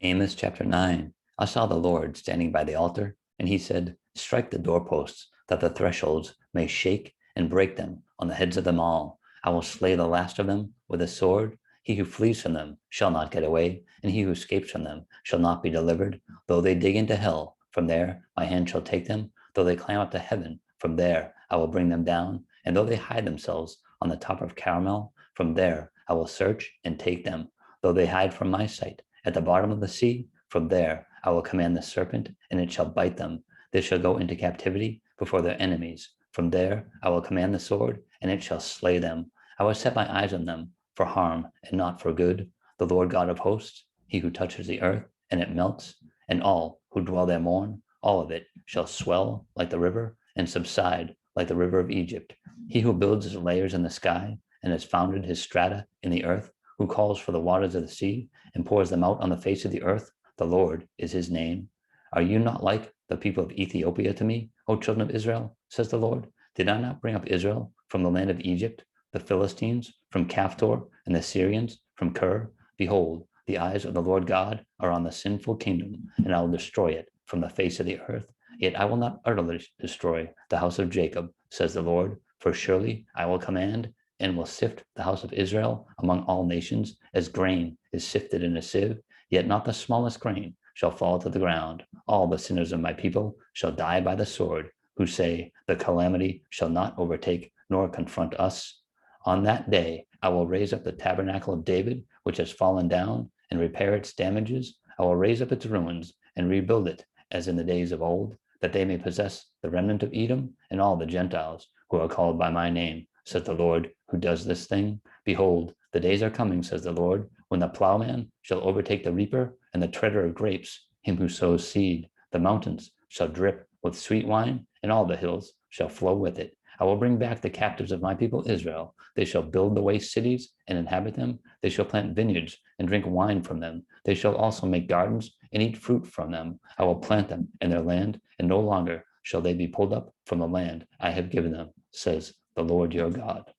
Amos chapter 9. I saw the Lord standing by the altar, and he said, "Strike the doorposts, that the thresholds may shake, and break them on the heads of them all. I will slay the last of them with a sword. He who flees from them shall not get away, and he who escapes from them shall not be delivered. Though they dig into hell, from there my hand shall take them. Though they climb up to heaven, from there I will bring them down. And though they hide themselves on the top of Carmel, from there I will search and take them. Though they hide from my sight at the bottom of the sea, from there I will command the serpent, and it shall bite them. They shall go into captivity before their enemies. From there I will command the sword, and it shall slay them. I will set my eyes on them for harm and not for good. The Lord God of hosts, he who touches the earth, and it melts, and all who dwell there mourn, all of it shall swell like the river, and subside like the river of Egypt. He who builds his layers in the sky, and has founded his strata in the earth, who calls for the waters of the sea, and pours them out on the face of the earth. The Lord is his name. Are you not like the people of Ethiopia to me, O children of Israel, says the Lord? Did I not bring up Israel from the land of Egypt, the Philistines from Caphtor, and the Syrians from Kir? Behold, the eyes of the Lord God are on the sinful kingdom, and I will destroy it from the face of the earth. Yet I will not utterly destroy the house of Jacob, says the Lord, for surely I will command and will sift the house of Israel among all nations, as grain is sifted in a sieve, yet not the smallest grain shall fall to the ground. All the sinners of my people shall die by the sword, who say, the calamity shall not overtake nor confront us. On that day I will raise up the tabernacle of David, which has fallen down, and repair its damages. I will raise up its ruins and rebuild it as in the days of old, that they may possess the remnant of Edom and all the Gentiles who are called by my name, says the Lord who does this thing. Behold, the days are coming, says the Lord, when the plowman shall overtake the reaper and the treader of grapes, him who sows seed. The mountains shall drip with sweet wine, and all the hills shall flow with it. I will bring back the captives of my people Israel. They shall build the waste cities and inhabit them. They shall plant vineyards and drink wine from them. They shall also make gardens and eat fruit from them. I will plant them in their land, and no longer shall they be pulled up from the land I have given them, says the Lord your God.